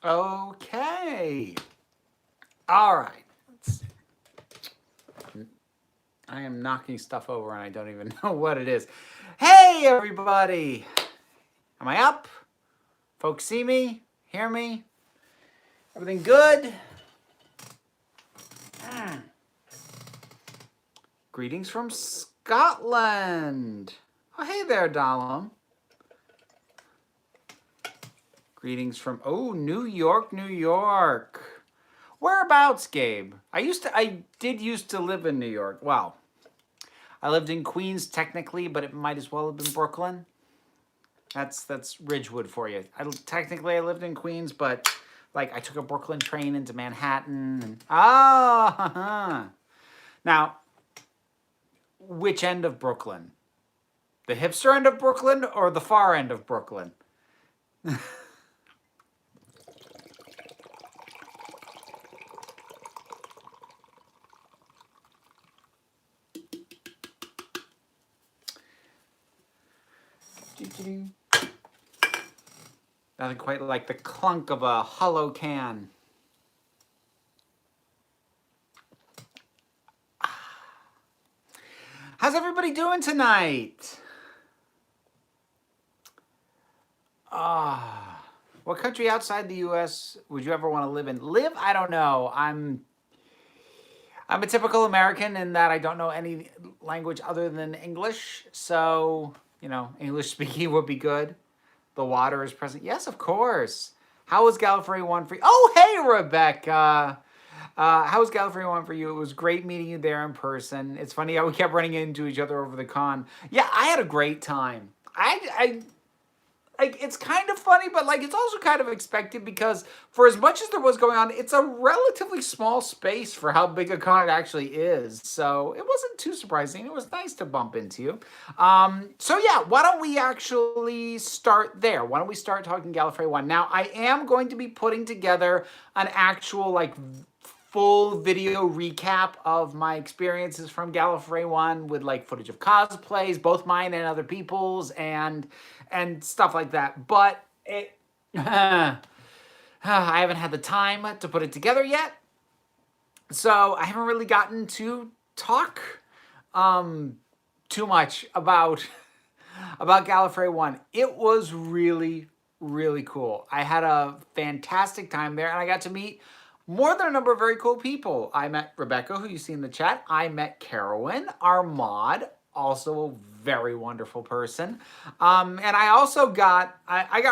Okay. All right. I am knocking stuff over and I don't even know what it is. Hey, everybody. Am I up? Folks see me? Hear me? Everything good? Greetings from Scotland. Oh, hey there, Dalam. Greetings from, New York, New York. Whereabouts, Gabe? I did used to live in New York. Wow. I lived in Queens technically, but it might as well have been Brooklyn. That's Ridgewood for you. Technically I lived in Queens, but like I took a Brooklyn train into Manhattan. And, now, which end of Brooklyn? The hipster end of Brooklyn or the far end of Brooklyn? Nothing quite like the clunk of a hollow can. How's everybody doing tonight? What country outside the U.S. would you ever want to live in? Live? I don't know. I'm a typical American in that I don't know any language other than English. So, English speaking would be good. The water is present. Yes, of course. How was Gallifrey One for you? Oh, hey, Rebecca. How was Gallifrey One for you? It was great meeting you there in person. It's funny how we kept running into each other over the con. Yeah, I had a great time. It's kind of funny, but it's also kind of expected because for as much as there was going on, it's a relatively small space for how big a con it actually is. So it wasn't too surprising. It was nice to bump into you. So yeah, why don't we actually start there? Why don't we start talking Gallifrey One? Now, I am going to be putting together an actual full video recap of my experiences from Gallifrey One with footage of cosplays, both mine and other people's, and stuff like that. But I haven't had the time to put it together yet. So I haven't really gotten to talk too much about Gallifrey One. It was really, really cool. I had a fantastic time there, and I got to meet more than a number of very cool people. I met Rebecca, who you see in the chat. I met Carowyn, our mod, also a very wonderful person. And I also got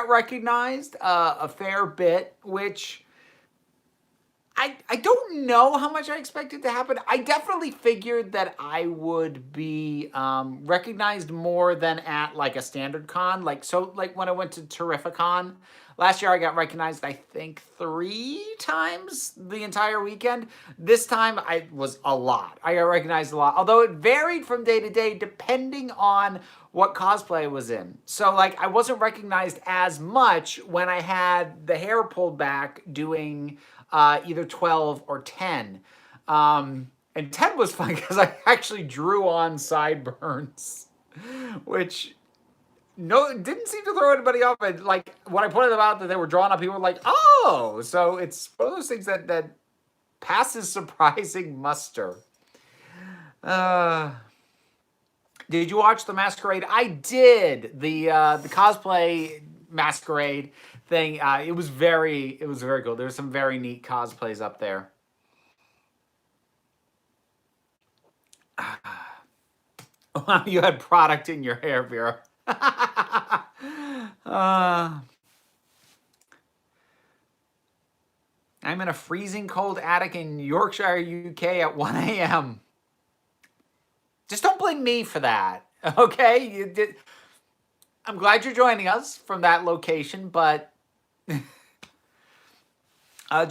recognized a fair bit, which I don't know how much I expected to happen. I definitely figured that I would be recognized more than at a standard con. When I went to Terrificon last year, I got recognized, I think, 3 times the entire weekend. This time, I was a lot. I got recognized a lot, although it varied from day to day depending on what cosplay I was in. So, I wasn't recognized as much when I had the hair pulled back doing either 12 or 10. And 10 was fun because I actually drew on sideburns, which didn't seem to throw anybody off. And when I pointed them out that they were drawn up, people were like, oh! So it's one of those things that passes surprising muster. Did you watch the masquerade? I did. The cosplay masquerade thing. It was very cool. There's some very neat cosplays up there. Wow, you had product in your hair, Vera. I'm in a freezing cold attic in Yorkshire, UK at 1 a.m. Just don't blame me for that, okay? I'm glad you're joining us from that location, but do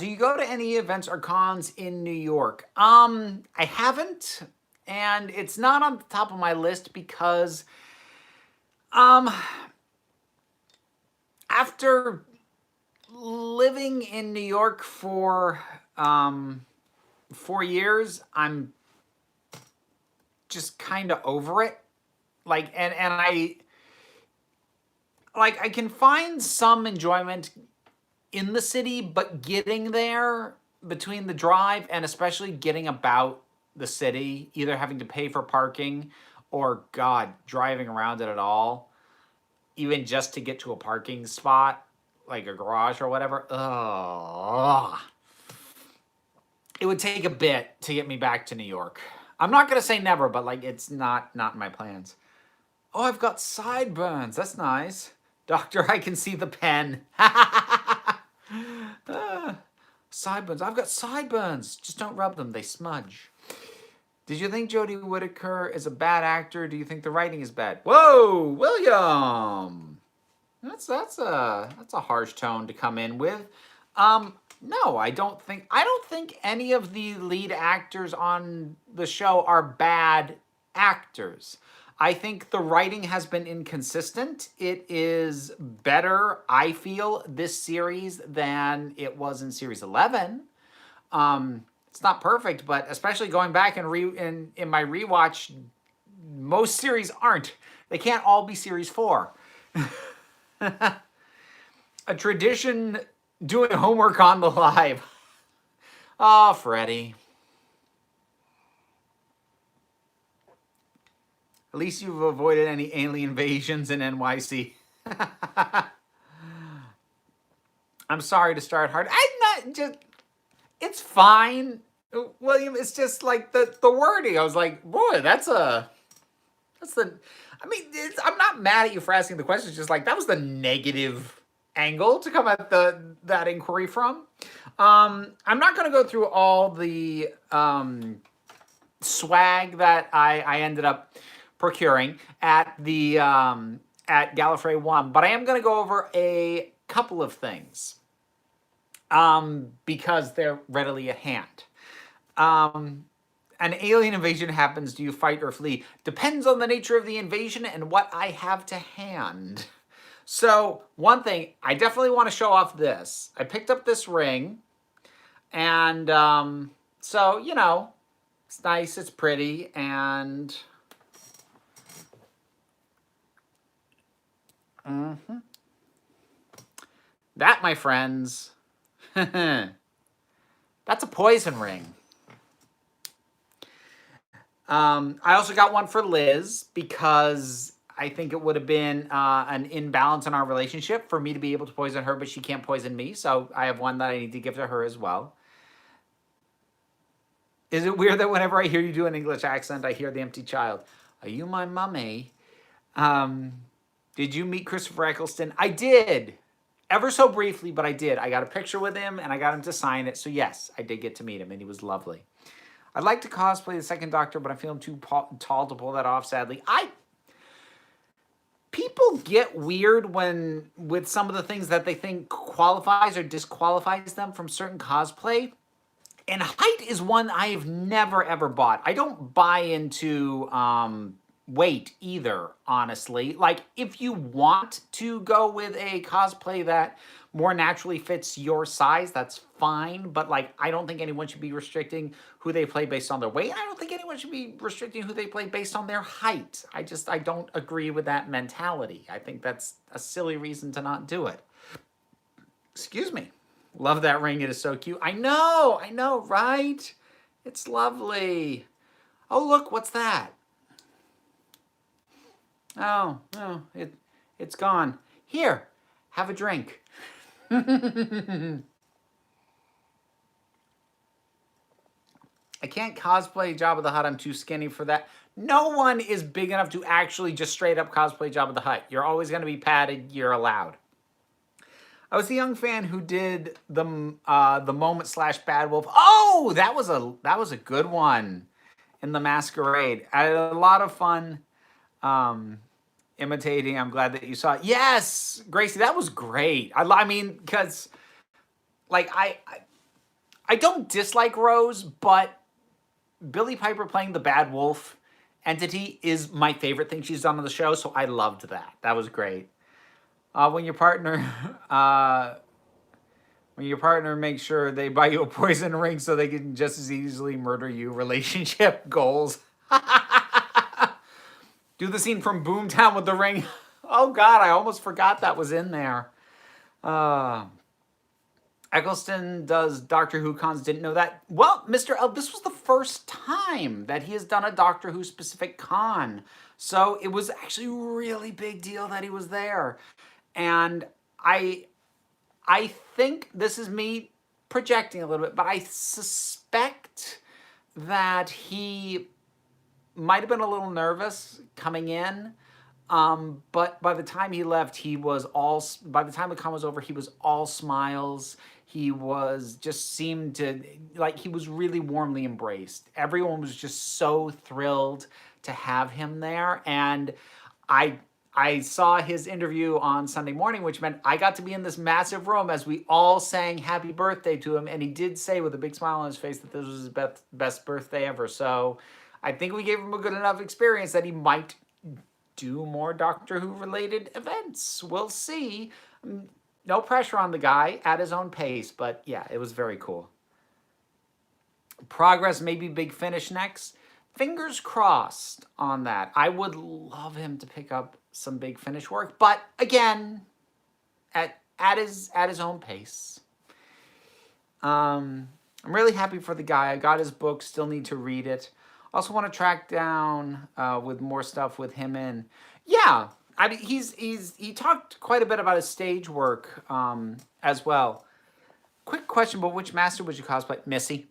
you go to any events or cons in New York? I haven't, and it's not on the top of my list because after living in New York for 4 years, I'm just kind of over it. I can find some enjoyment in the city, but getting there between the drive and especially getting about the city, either having to pay for parking or, God, driving around it at all, even just to get to a parking spot, like a garage or whatever. Ugh. It would take a bit to get me back to New York. I'm not going to say never, but like it's not in my plans. Oh, I've got sideburns. That's nice. Doctor, I can see the pen. Sideburns. I've got sideburns. Just don't rub them. They smudge. Did you think Jodie Whittaker is a bad actor? Do you think the writing is bad? Whoa, William. That's a harsh tone to come in with. No, I don't think any of the lead actors on the show are bad actors. I think the writing has been inconsistent. It is better, I feel, this series than it was in series 11. It's not perfect, but especially going back and in my rewatch, most series aren't. They can't all be series 4. A tradition doing homework on the live. Oh, Freddie. At least you've avoided any alien invasions in NYC. I'm sorry to start hard. I'm not just... It's fine, William. It's just like the wording. I was like, boy, that's the... I mean, I'm not mad at you for asking the question. It's just like, that was the negative angle to come at that inquiry from. I'm not going to go through all the swag that I ended up procuring at the at Gallifrey One, but I am going to go over a couple of things because they're readily at hand. An alien invasion happens. Do you fight or flee? Depends on the nature of the invasion and what I have to hand. So one thing, I definitely want to show off this. I picked up this ring, and so, you know, it's nice, it's pretty, and that, my friends, that's a poison ring. I also got one for Liz because I think it would have been an imbalance in our relationship for me to be able to poison her, but she can't poison me. So I have one that I need to give to her as well. Is it weird that whenever I hear you do an English accent, I hear the empty child? Are you my mummy? Did you meet Christopher Eccleston? I did. Ever so briefly, but I did. I got a picture with him, and I got him to sign it. So yes, I did get to meet him, and he was lovely. I'd like to cosplay the second Doctor, but I feel I'm too tall to pull that off, sadly. People get weird with some of the things that they think qualifies or disqualifies them from certain cosplay. And height is one I have never, ever bought. I don't buy into weight either, honestly. Like, if you want to go with a cosplay that more naturally fits your size, that's fine. But, like, I don't think anyone should be restricting who they play based on their weight. I don't think anyone should be restricting who they play based on their height. I don't agree with that mentality. I think that's a silly reason to not do it. Excuse me. Love that ring. It is so cute. I know, right? It's lovely. Oh, look, what's that? Oh, it's gone. Here, have a drink. I can't cosplay Jabba the Hutt. I'm too skinny for that. No one is big enough to actually just straight up cosplay Jabba the Hutt. You're always going to be padded. You're allowed. I was the young fan who did the moment / Bad Wolf. Oh, that was a good one in the Masquerade. I had a lot of fun imitating. I'm glad that you saw it. Yes, Gracie, that was great. I mean, because like I don't dislike Rose, but Billie Piper playing the Bad Wolf entity is my favorite thing she's done on the show, so I loved that. That was great. When your partner makes sure they buy you a poison ring so they can just as easily murder you. Relationship goals. Do the scene from Boomtown with the ring. Oh God, I almost forgot that was in there. Eccleston does Doctor Who cons. Didn't know that. Well, Mr. L, this was the first time that he has done a Doctor Who specific con. So it was actually a really big deal that he was there. And I I think this is me projecting a little bit, but I suspect that he might have been a little nervous coming in. But by the time he left, he was all, by the time the con was over, he was all smiles. He was just seemed to, like, he was really warmly embraced. Everyone was just so thrilled to have him there. And I, I saw his interview on Sunday morning, which meant I got to be in this massive room as we all sang happy birthday to him. And he did say with a big smile on his face that this was his best birthday ever. So I think we gave him a good enough experience that he might do more Doctor Who related events. We'll see. No pressure on the guy, at his own pace, but yeah, it was very cool. Progress, maybe Big Finish next. Fingers crossed on that. I would love him to pick up some Big Finish work, but again, at his own pace. I'm really happy for the guy. I got his book, still need to read it. Also want to track down with more stuff with him in. Yeah, I mean, he talked quite a bit about his stage work as well. Quick question, but which master would you cosplay? Missy.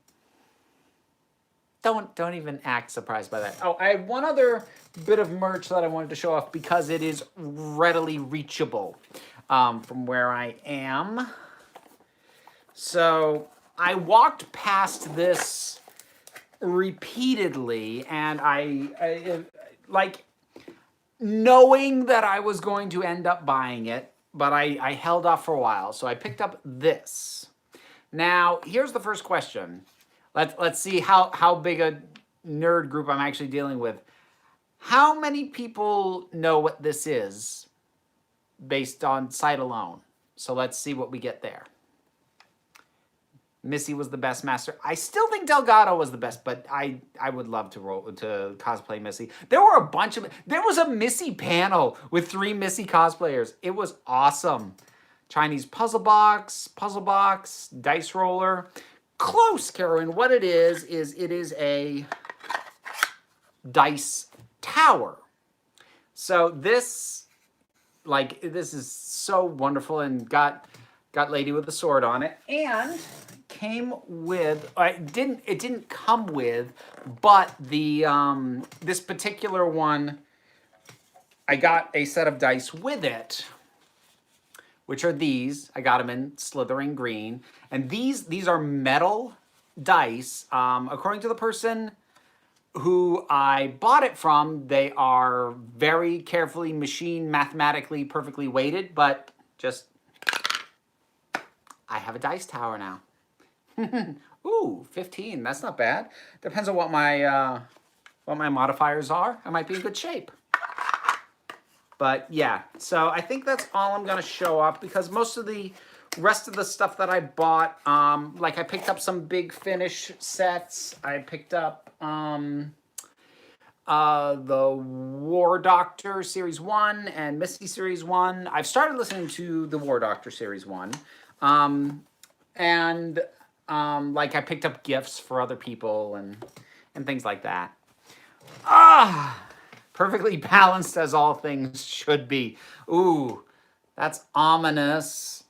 Don't even act surprised by that. Oh, I have one other bit of merch that I wanted to show off because it is readily reachable from where I am. So I walked past this repeatedly, and I like knowing that I was going to end up buying it, but I held off for a while. So I picked up this. Now, here's the first question. Let's see how big a nerd group I'm actually dealing with. How many people know what this is based on sight alone? So let's see what we get there. Missy was the best master. I still think Delgado was the best, but I would love to cosplay Missy. There were a bunch of, there was a Missy panel with 3 Missy cosplayers. It was awesome. Chinese puzzle box, dice roller. Close, Karen. What it is it is a dice tower. So this, like, this is so wonderful, and got Lady with a Sword on it, and came with, it didn't come with, but the this particular one, I got a set of dice with it, which are these. I got them in slithering green, and these are metal dice. According to the person who I bought it from, they are very carefully machined, mathematically perfectly weighted, but just, I have a dice tower now. Ooh, 15. That's not bad. Depends on what my modifiers are. I might be in good shape. But yeah, so I think that's all I'm going to show off, because most of the rest of the stuff that I bought, like I picked up some Big Finish sets. I picked up the War Doctor Series 1 and Misty Series 1. I've started listening to the War Doctor Series 1. And like I picked up gifts for other people and things like that. Perfectly balanced as all things should be. Ooh, that's ominous.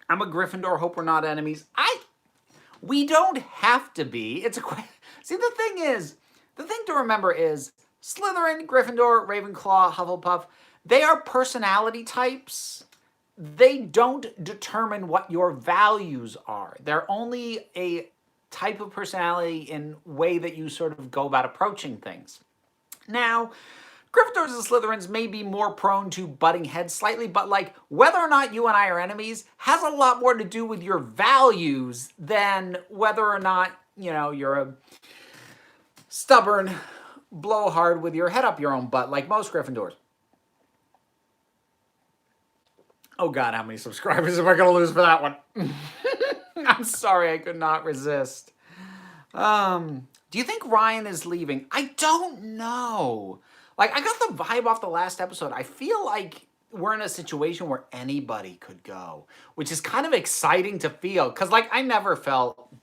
I'm a Gryffindor, hope we're not enemies. We don't have to be. It's a see, the thing to remember is Slytherin, Gryffindor, Ravenclaw, Hufflepuff, they are personality types. They don't determine what your values are. They're only a type of personality in way that you sort of go about approaching things. Now, Gryffindors and Slytherins may be more prone to butting heads slightly, but like whether or not you and I are enemies has a lot more to do with your values than whether or not, you know, you're a stubborn blowhard with your head up your own butt like most Gryffindors. Oh God, how many subscribers am I going to lose for that one? I'm sorry, I could not resist. Do you think Ryan is leaving? I don't know. Like, I got the vibe off the last episode. I feel like we're in a situation where anybody could go, which is kind of exciting to feel. Because, like, I never felt...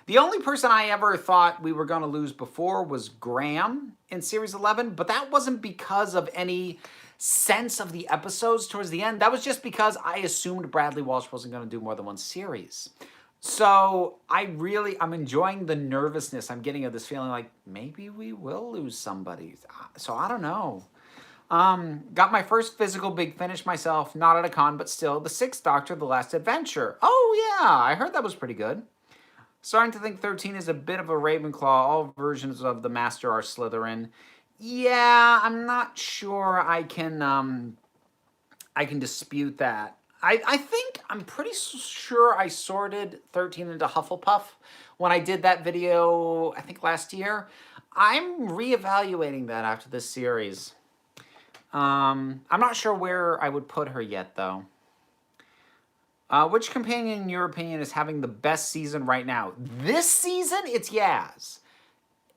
The only person I ever thought we were going to lose before was Graham in Series 11, but that wasn't because of any sense of the episodes towards the end. That was just because I assumed Bradley Walsh wasn't going to do more than one series. So I'm enjoying the nervousness I'm getting of this feeling like maybe we will lose somebody. So I don't know. Got my first physical big finish myself, not at a con, but still, The Sixth Doctor, The Last Adventure. Oh yeah, I heard that was pretty good. Starting to think 13 is a bit of a Ravenclaw. All versions of the Master are Slytherin. Yeah, I'm not sure I can dispute that. I think, I'm pretty sure I sorted 13 into Hufflepuff when I did that video, I think last year. I'm reevaluating that after this series. I'm not sure where I would put her yet, though. Which companion, in your opinion, is having the best season right now? This season, it's Yaz.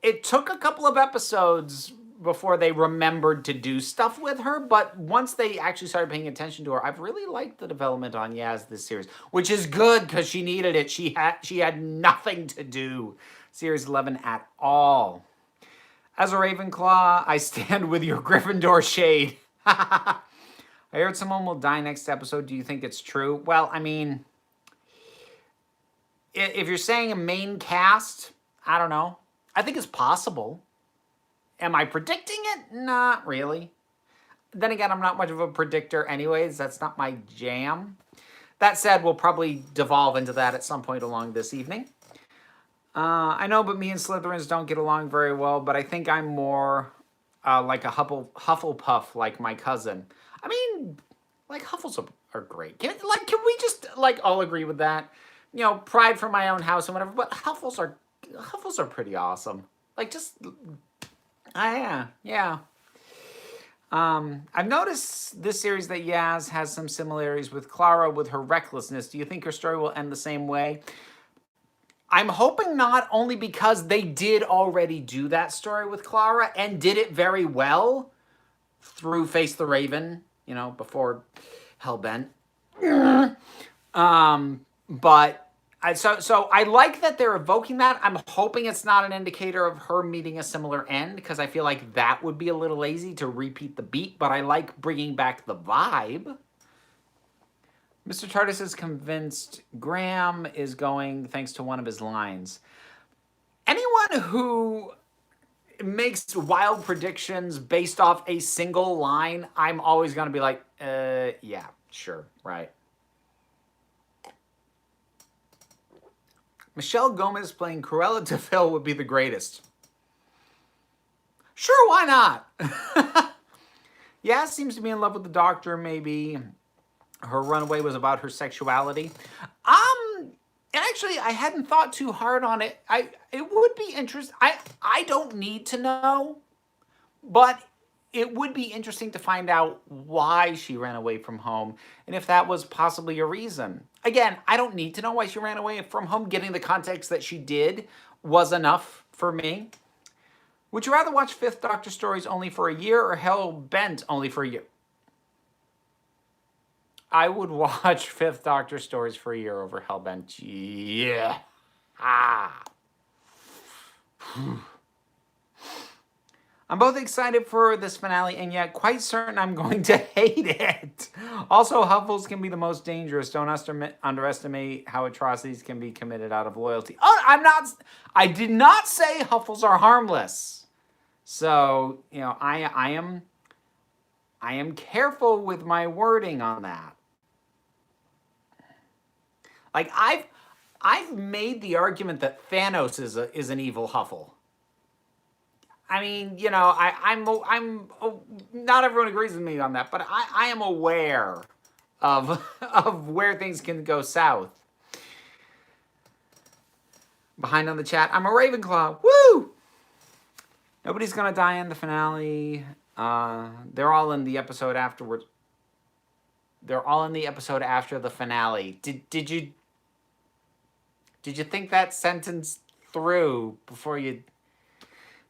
It took a couple of episodes before they remembered to do stuff with her, but once they actually started paying attention to her, I've really liked the development on Yaz this series, which is good because she needed it. She had nothing to do Series 11 at all. As a Ravenclaw, I stand with your Gryffindor shade. I heard someone will die next episode. Do you think it's true? Well, I mean, if you're saying a main cast, I don't know. I think it's possible. Am I predicting it? Not really. Then again, I'm not much of a predictor anyways. That's not my jam. That said, we'll probably devolve into that at some point along this evening. I know, but me and Slytherins don't get along very well, but I think I'm more like a Hufflepuff, like my cousin. I mean, like, Huffles are great. Can we just, like, all agree with that? You know, pride for my own house and whatever, but Huffles are pretty awesome. Like, just... yeah. I've noticed this series that Yaz has some similarities with Clara with her recklessness. Do you think her story will end the same way? I'm hoping not, only because they did already do that story with Clara and did it very well through Face the Raven, you know, before Hellbent. But so I like that they're evoking that. I'm hoping it's not an indicator of her meeting a similar end, because I feel like that would be a little lazy to repeat the beat, but I like bringing back the vibe. Mr. Tardis is convinced Graham is going thanks to one of his lines. Anyone who makes wild predictions based off a single line, I'm always going to be like, yeah, sure, right. Michelle Gomez playing Cruella de Vil would be the greatest. Sure, why not? Yeah, seems to be in love with the Doctor, maybe. Her runaway was about her sexuality. And actually, I hadn't thought too hard on it. It would be interesting. I don't need to know, but it would be interesting to find out why she ran away from home and if that was possibly a reason. Again, I don't need to know why she ran away from home. Getting the context that she did was enough for me. Would you rather watch Fifth Doctor stories only for a year or Hell-Bent only for a year? I would watch Fifth Doctor stories for a year over Hell-Bent. Yeah. I'm both excited for this finale and yet quite certain I'm going to hate it. Also, Huffles can be the most dangerous. Don't underestimate how atrocities can be committed out of loyalty. Oh, I did not say Huffles are harmless. So, you know, I am careful with my wording on that. Like, I've made the argument that Thanos is an evil Huffle. I mean, you know, I'm not everyone agrees with me on that, but I am aware of where things can go south. Behind on the chat, I'm a Ravenclaw. Woo! Nobody's gonna die in the finale. They're all in the episode afterwards. They're all in the episode after the finale. Did you think that sentence through before you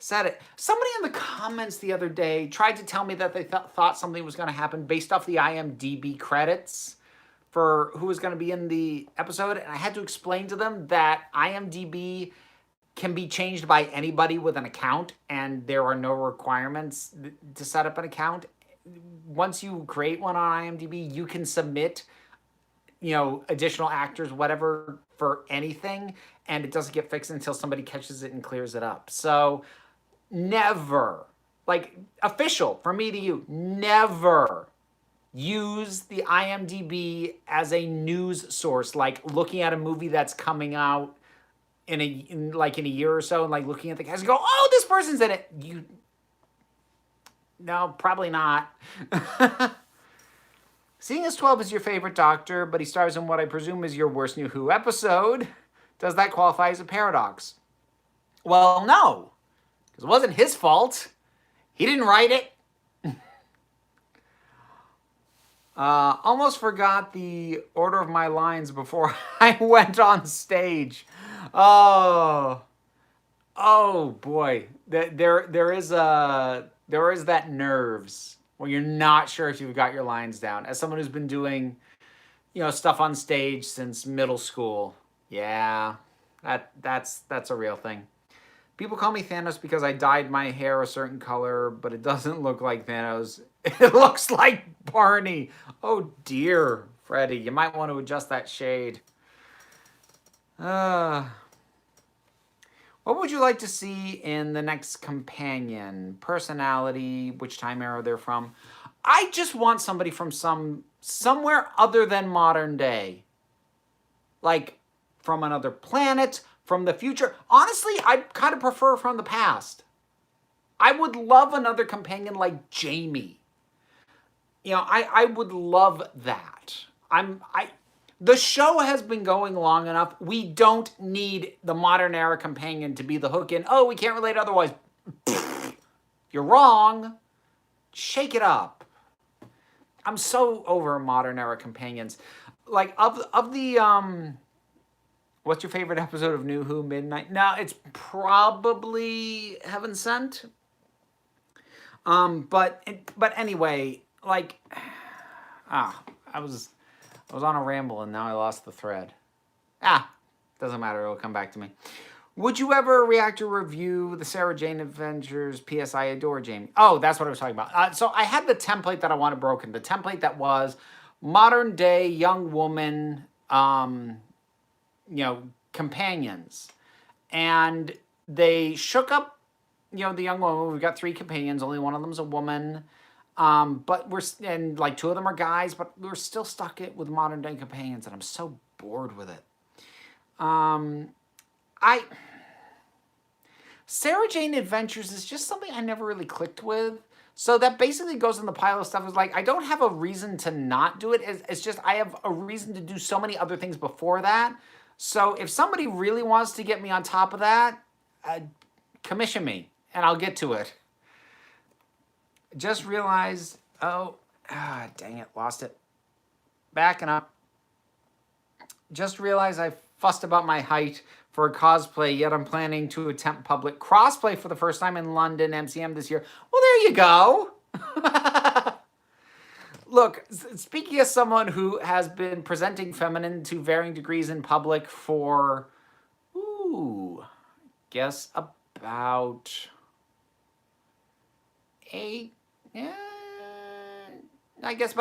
said it. Somebody in the comments the other day tried to tell me that they thought something was going to happen based off the IMDb credits for who was going to be in the episode. And I had to explain to them that IMDb can be changed by anybody with an account, and there are no requirements to set up an account. Once you create one on IMDb, you can submit, additional actors, whatever, for anything, and it doesn't get fixed until somebody catches it and clears it up. So never, official from me to you, never use the IMDb as a news source, like looking at a movie that's coming out in a year or so, and looking at the cast and go, oh, this person's in it. No, probably not. Seeing as 12 is your favorite Doctor, but he stars in what I presume is your worst New Who episode, does that qualify as a paradox? Well, no, because it wasn't his fault. He didn't write it. Almost forgot the order of my lines before I went on stage. Oh boy. There is that nerves where you're not sure if you've got your lines down. As someone who's been doing, stuff on stage since middle school. Yeah, that's a real thing. People call me Thanos because I dyed my hair a certain color, but it doesn't look like Thanos. It looks like Barney. Oh dear, Freddie, you might want to adjust that shade. What would you like to see in the next companion? Personality, which time era they're from. I just want somebody from somewhere other than modern day. Like from another planet, from the future. Honestly, I'd kind of prefer from the past. I would love another companion like Jamie. I would love that. The show has been going long enough. We don't need the modern era companion to be the hook in, oh, we can't relate otherwise. You're wrong. Shake it up. I'm so over modern era companions. Of the what's your favorite episode of New Who Midnight? No, it's probably Heaven Sent. But anyway, I was on a ramble and now I lost the thread. Doesn't matter. It'll come back to me. Would you ever react or review the Sarah Jane Adventures P.S. I Adore Jamie? Oh, that's what I was talking about. So I had the template that I wanted broken. The template that was modern day young woman, companions. And they shook up, the young woman. We've got 3 companions. Only one of them's a woman. But two of them are guys, but we're still stuck with modern day companions, and I'm so bored with it. Sarah Jane Adventures is just something I never really clicked with. So that basically goes in the pile of stuff. Is I don't have a reason to not do it. It's just I have a reason to do so many other things before that. So if somebody really wants to get me on top of that, commission me, and I'll get to it. Just realized, dang it, lost it. Backing up. Just realized I fussed about my height for a cosplay, yet I'm planning to attempt public crossplay for the first time in London MCM this year. Well, there you go. Look, speaking as someone who has been presenting feminine to varying degrees in public for, guess about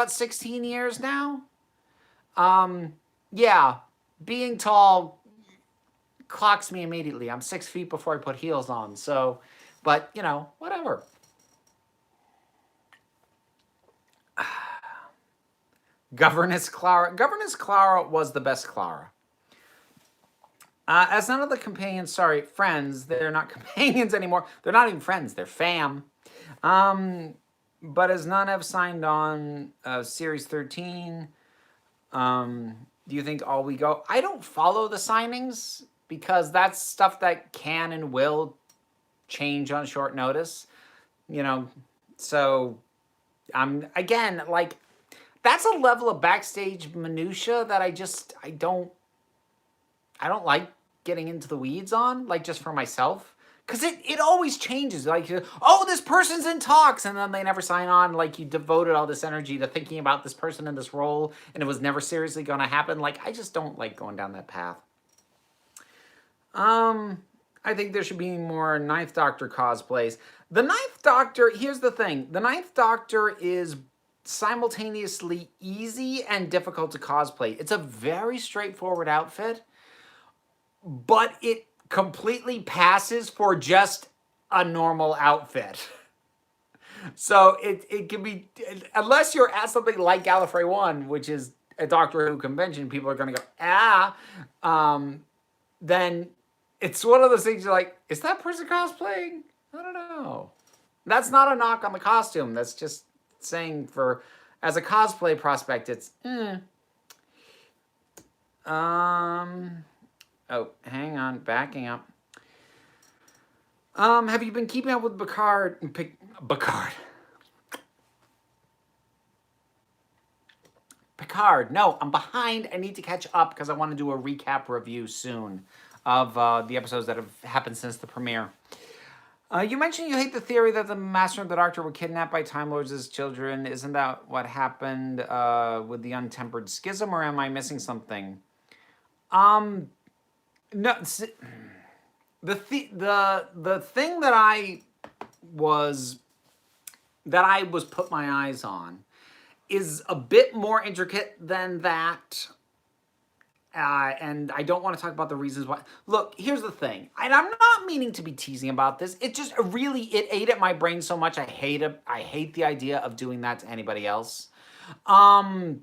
16 years now. Yeah, being tall clocks me immediately. I'm 6 feet before I put heels on. So, but whatever. Governess Clara. Governess Clara was the best Clara. As none of the companions, friends, they're not companions anymore. They're not even friends. They're fam. But as none have signed on Series 13, do you think all we go? I don't follow the signings because that's stuff that can and will change on short notice. So I'm, again, that's a level of backstage minutia that I don't like getting into the weeds on, just for myself. Because it always changes. Like, oh, this person's in talks, and then they never sign on. Like, you devoted all this energy to thinking about this person in this role, and it was never seriously going to happen. Like, I just don't like going down that path. I think there should be more Ninth Doctor cosplays. The Ninth Doctor, here's the thing. The Ninth Doctor is simultaneously easy and difficult to cosplay. It's a very straightforward outfit, but it completely passes for just a normal outfit. So it can be, unless you're at something like Gallifrey One, which is a Doctor Who convention, people are going to go, then it's one of those things you're like, is that person cosplaying? I don't know. That's not a knock on the costume. That's just saying as a cosplay prospect, it's, Oh, hang on, backing up. Have you been keeping up with Picard? Picard. No, I'm behind. I need to catch up because I want to do a recap review soon of the episodes that have happened since the premiere. You mentioned you hate the theory that the Master and the Doctor were kidnapped by Time Lords as children. Isn't that what happened with the Untempered Schism, or am I missing something? No, the thing that I was put my eyes on is a bit more intricate than that. And I don't want to talk about the reasons why. Look, here's the thing. And I'm not meaning to be teasing about this. It just really, it ate at my brain so much. I hate it. I hate the idea of doing that to anybody else. But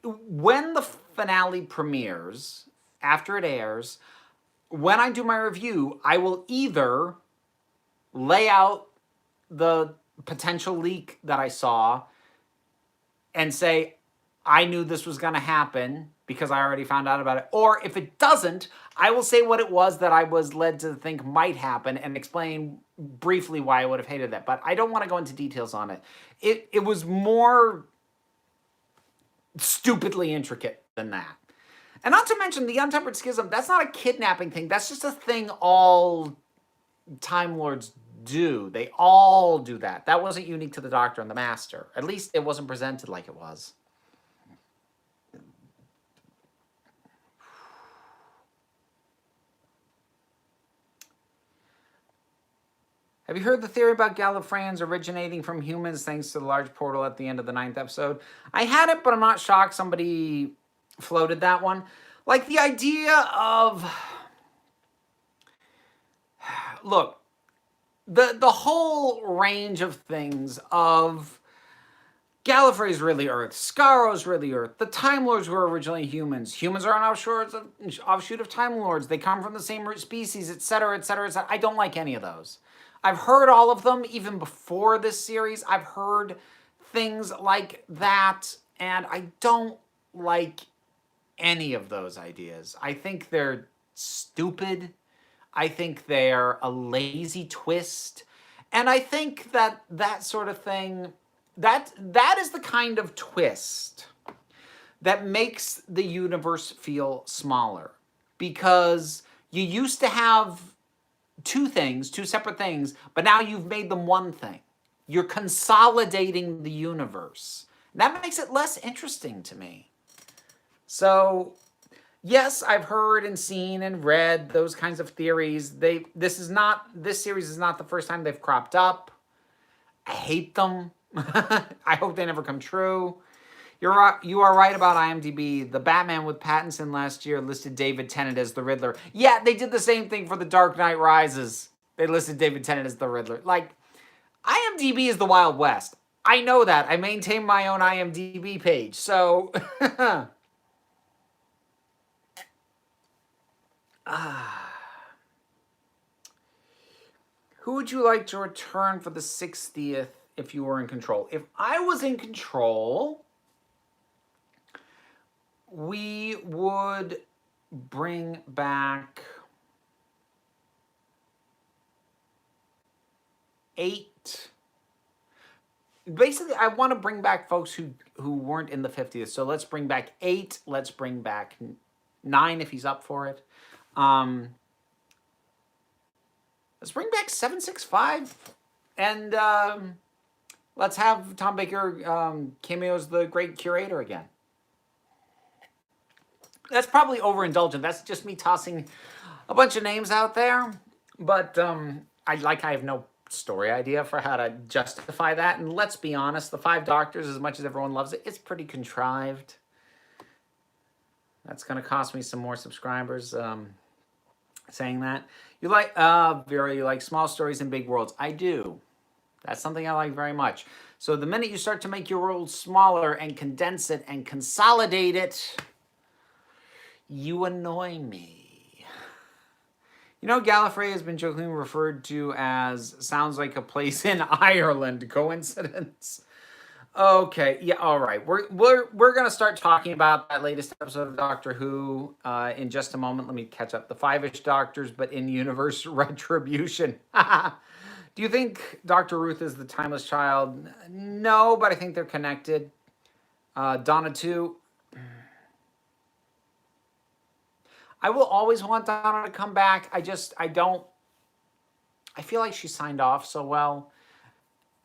when the finale premieres, after it airs, when I do my review, I will either lay out the potential leak that I saw and say, I knew this was going to happen because I already found out about it. Or if it doesn't, I will say what it was that I was led to think might happen and explain briefly why I would have hated that. But I don't want to go into details on it. It was more stupidly intricate than that. And not to mention the Untempered Schism, that's not a kidnapping thing. That's just a thing all Time Lords do. They all do that. That wasn't unique to the Doctor and the Master. At least it wasn't presented like it was. Have you heard the theory about Gallifreyans originating from humans thanks to the large portal at the end of the 9th episode? I had it, but I'm not shocked somebody floated that one. Like the idea of... Look, the whole range of things of Gallifrey's really Earth, Scarro's really Earth, the Time Lords were originally humans. Humans are an offshoot of Time Lords. They come from the same root species, etc., etc., etc. I don't like any of those. I've heard all of them even before this series. I've heard things like that, and I don't like any of those ideas. I think they're stupid. I think they're a lazy twist. And I think that that sort of thing, that is the kind of twist that makes the universe feel smaller. Because you used to have two separate things, but now you've made them one thing. You're consolidating the universe. That makes it less interesting to me. So, yes, I've heard and seen and read those kinds of theories. This series is not the first time they've cropped up. I hate them. I hope they never come true. You are right about IMDb. The Batman with Pattinson last year listed David Tennant as the Riddler. Yeah, they did the same thing for The Dark Knight Rises. They listed David Tennant as the Riddler. Like, IMDb is the Wild West. I know that. I maintain my own IMDb page. So, who would you like to return for the 60th if you were in control? If I was in control, we would bring back 8. Basically, I want to bring back folks who weren't in the 50th. So let's bring back 8. Let's bring back 9 if he's up for it. Let's bring back 765 and let's have Tom Baker cameos the Great Curator again. That's probably overindulgent. That's just me tossing a bunch of names out there. But I have no story idea for how to justify that. And let's be honest, the Five Doctors, as much as everyone loves it, it's pretty contrived. That's going to cost me some more subscribers saying that. Vera, you like small stories and big worlds. I do. That's something I like very much. So the minute you start to make your world smaller and condense it and consolidate it, you annoy me. You know, Gallifrey has been jokingly referred to as sounds like a place in Ireland. Coincidence? Okay, yeah, all right. We're gonna start talking about that latest episode of Doctor Who in just a moment. Let me catch up. The Five-ish Doctors, but in universe retribution. Do you think Dr. Ruth is the timeless child? No, but I think they're connected. Donna too. I will always want Donna to come back. I feel like she signed off so well.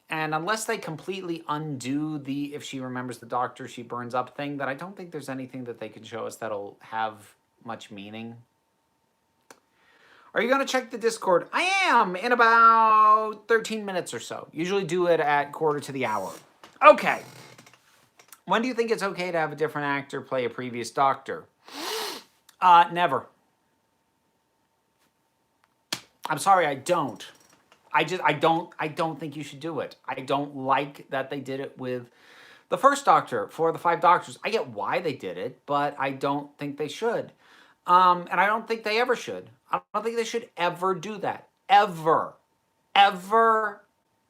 And unless they completely undo the if she remembers the Doctor, she burns up thing, that I don't think there's anything that they can show us that'll have much meaning. Are you going to check the Discord? I am in about 13 minutes or so. Usually do it at quarter to the hour. Okay. When do you think it's okay to have a different actor play a previous Doctor? Never. I'm sorry, I don't. I don't think you should do it. I don't like that they did it with the first Doctor for the Five Doctors. I get why they did it, but I don't think they should. And I don't think they ever should. I don't think they should ever do that. Ever. Ever.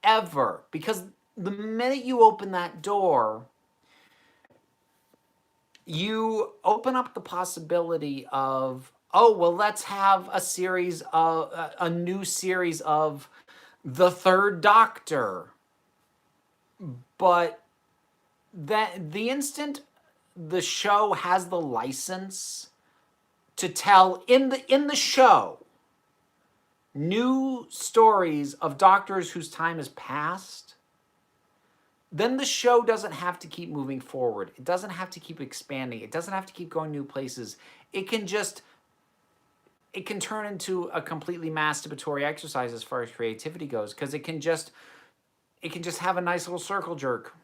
Ever. Because the minute you open that door, you open up the possibility of, oh, well, let's have a new series of the Third Doctor. But the instant the show has the license to tell in the show new stories of Doctors whose time has passed, then the show doesn't have to keep moving forward. It doesn't have to keep expanding. It doesn't have to keep going new places. It can turn into a completely masturbatory exercise as far as creativity goes, because it can just have a nice little circle jerk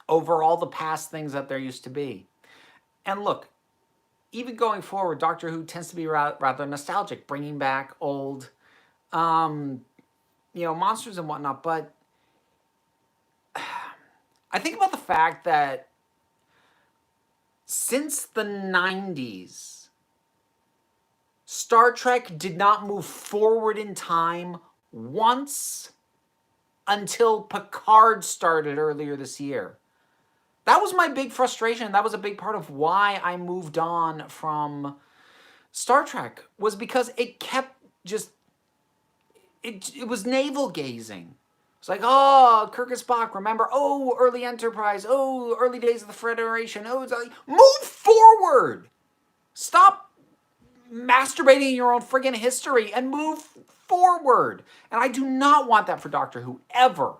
over all the past things that there used to be. And look, even going forward, Doctor Who tends to be rather nostalgic, bringing back old, monsters and whatnot. But I think about the fact that since the 90s, Star Trek did not move forward in time once until Picard started earlier this year. That was my big frustration. That was a big part of why I moved on from Star Trek, was because it kept it was navel gazing. It's like, oh, Kirk and Spock, remember? Oh, early Enterprise. Oh, early days of the Federation. Oh, it's like, move forward. Stop masturbating in your own friggin' history and move forward. And I do not want that for Doctor Who, ever.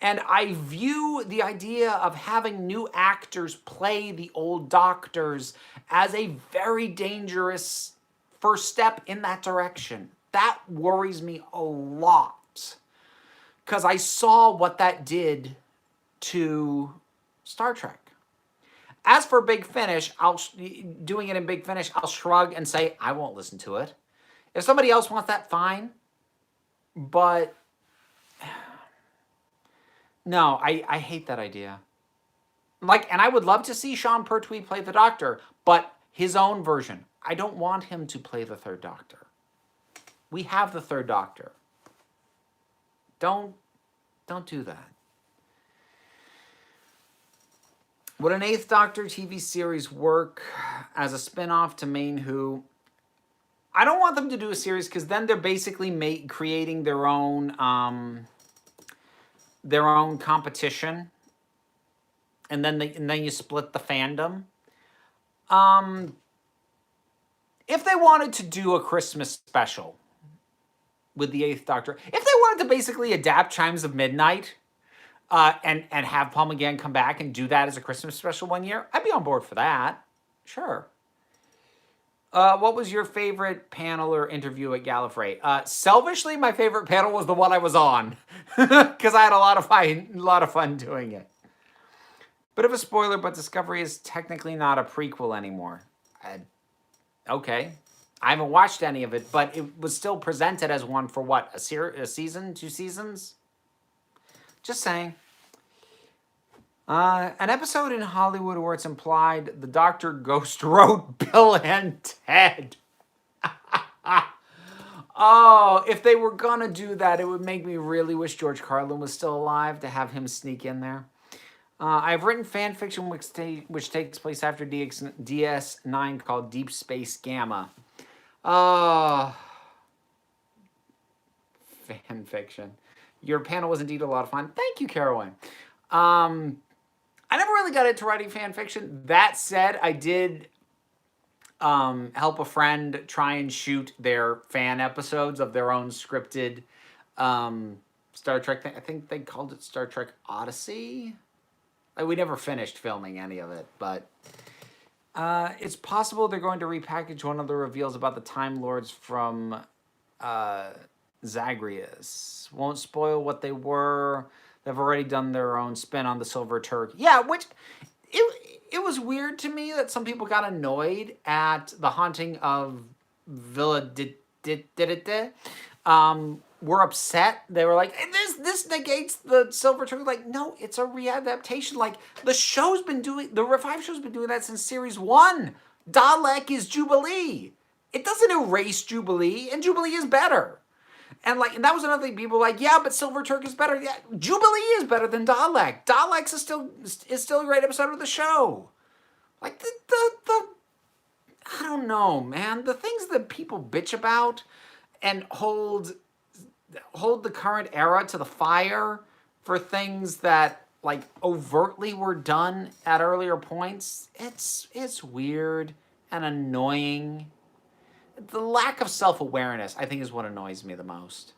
And I view the idea of having new actors play the old Doctors as a very dangerous first step in that direction. That worries me a lot, because I saw what that did to Star Trek. As for Big Finish, doing it in Big Finish, I'll shrug and say, I won't listen to it. If somebody else wants that, fine. But no, I hate that idea. And I would love to see Sean Pertwee play the Doctor, but his own version. I don't want him to play the Third Doctor. We have the Third Doctor. Don't do that. Would an Eighth Doctor TV series work as a spin-off to Main Who? I don't want them to do a series, because then they're basically creating their own competition, and then you split the fandom. if they wanted to do a Christmas special with the Eighth Doctor, if they wanted to basically adapt Chimes of Midnight and have Paul McGann come back and do that as a Christmas special one year, I'd be on board for that. Sure. What was your favorite panel or interview at Gallifrey? Selfishly, my favorite panel was the one I was on because I had a lot of fun doing it. Bit of a spoiler, but Discovery is technically not a prequel anymore. Okay. I haven't watched any of it, but it was still presented as one for what? A season? 2 seasons? Just saying. An episode in Hollywood where it's implied the Doctor ghost wrote Bill and Ted. Oh, if they were gonna do that, it would make me really wish George Carlin was still alive to have him sneak in there. I've written fan fiction which takes place after DS9 called Deep Space Gamma. Fan fiction. Your panel was indeed a lot of fun. Thank you, Caroline. I never really got into writing fan fiction. That said, I did help a friend try and shoot their fan episodes of their own scripted Star Trek thing. I think they called it Star Trek Odyssey. We never finished filming any of it, but it's possible they're going to repackage one of the reveals about the Time Lords from Zagreus. Won't spoil what they were. They've already done their own spin on the Silver Turk. Yeah, which it was weird to me that some people got annoyed at the haunting of Villa Didite. Were upset. They were like, this negates the Silver Turk. Like, no, it's a readaptation. Like, the Revive show's been doing that since series 1. Dalek is Jubilee. It doesn't erase Jubilee, and Jubilee is better. And that was another thing. People were like, yeah, but Silver Turk is better. Yeah, Jubilee is better than Dalek. Dalek's is still a great episode of the show. Like the I don't know, man. The things that people bitch about and hold the current era to the fire for things that overtly were done at earlier points. It's weird and annoying. The lack of self-awareness, I think, is what annoys me the most.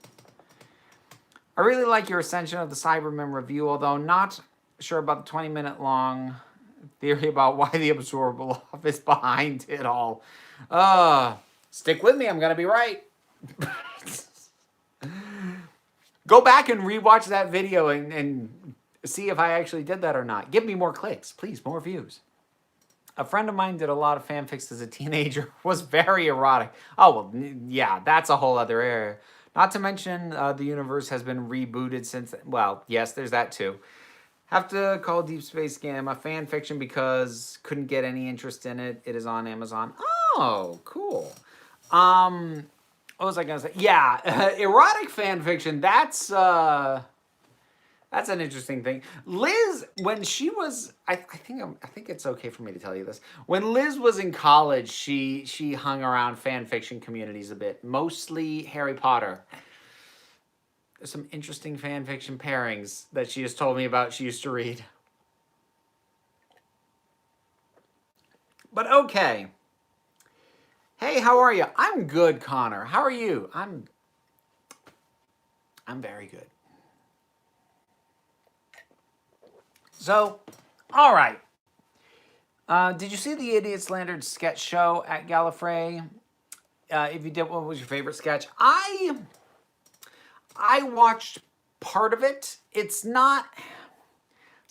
I really like your Ascension of the Cybermen review, although not sure about the 20-minute long theory about why the Absorbable is behind it all. Stick with me, I'm gonna be right. Go back and rewatch that video and see if I actually did that or not. Give me more clicks, please, more views. A friend of mine did a lot of fanfics as a teenager. Was very erotic. Oh, well, yeah, that's a whole other area. Not to mention the universe has been rebooted since... Well, yes, there's that too. Have to call Deep Space Gamma fan fiction because couldn't get any interest in it. It is on Amazon. Oh, cool. What was I going to say? Yeah, erotic fan fiction, that's an interesting thing. Liz, when she was, I think it's okay for me to tell you this. When Liz was in college, she hung around fan fiction communities a bit, mostly Harry Potter. There's some interesting fan fiction pairings that she has told me about she used to read. But okay. Hey, how are you? I'm good, Connor. How are you? I'm very good. So, all right. Did you see the Idiot Slandered sketch show at Gallifrey? If you did, what was your favorite sketch? I watched part of it. It's not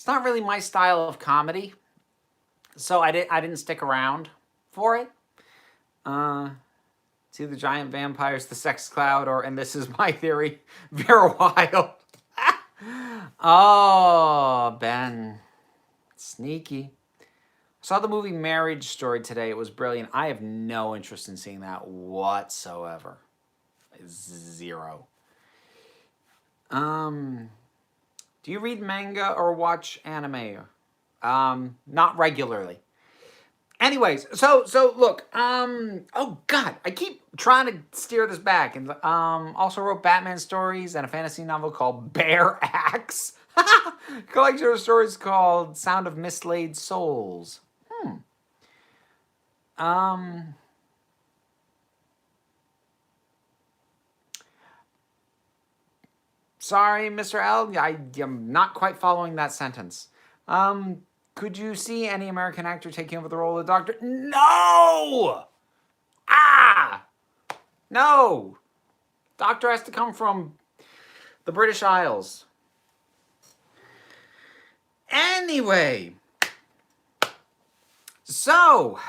really my style of comedy, so I didn't stick around for it. It's either Giant Vampires, The Sex Cloud, and This Is My Theory, Vera Wild. Oh, Ben. Sneaky. Saw the movie Marriage Story today. It was brilliant. I have no interest in seeing that whatsoever. Zero. Do you read manga or watch anime? Not regularly. Anyways, so look, oh God, I keep trying to steer this back, and also wrote Batman stories and a fantasy novel called Bear Axe. Collection of stories called Sound of Mislaid Souls. Sorry, Mr. L. I am not quite following that sentence. Could you see any American actor taking over the role of the Doctor? No! Ah! No! Doctor has to come from the British Isles. Anyway, so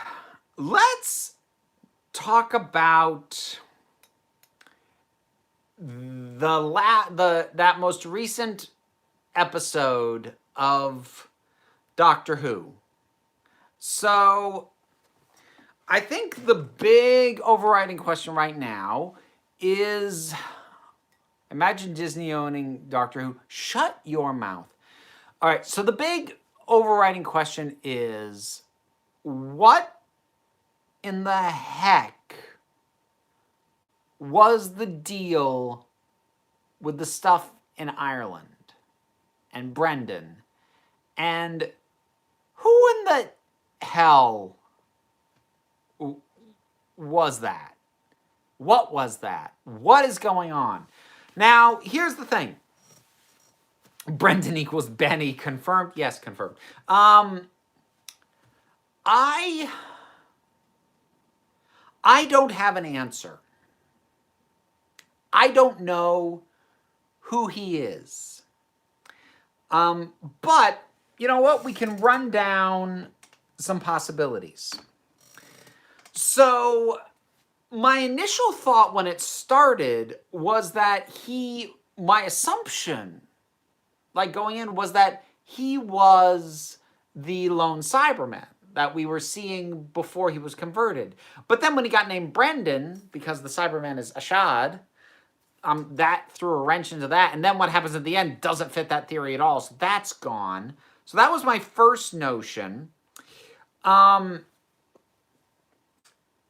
let's talk about that most recent episode of Doctor Who. So I think the big overriding question right now is, imagine Disney owning Doctor Who. Shut your mouth. All right, so the big overriding question is, what in the heck was the deal with the stuff in Ireland and Brendan? And who in the hell was that? What was that? What is going on? Now, here's the thing. Brendan equals Benny. Confirmed? Yes, confirmed. I don't have an answer. I don't know who he is. But, you know what? We can run down some possibilities. So, my initial thought when it started was that my assumption, like going in, was that he was the lone Cyberman that we were seeing before he was converted. But then when he got named Brendan, because the Cyberman is Ashad, that threw a wrench into that. And then what happens at the end doesn't fit that theory at all. So that's gone. So that was my first notion.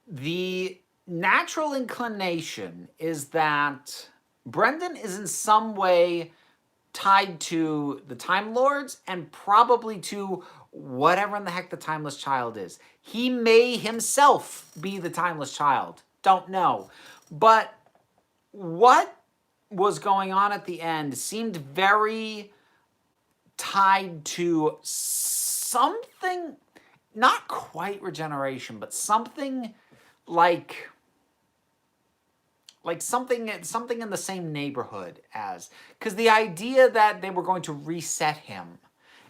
The natural inclination is that Brendan is in some way tied to the Time Lords and probably to whatever in the heck the Timeless Child is. He may himself be the Timeless Child. Don't know. But what was going on at the end seemed very tied to something, not quite regeneration, but something like something in the same neighborhood as, because the idea that they were going to reset him,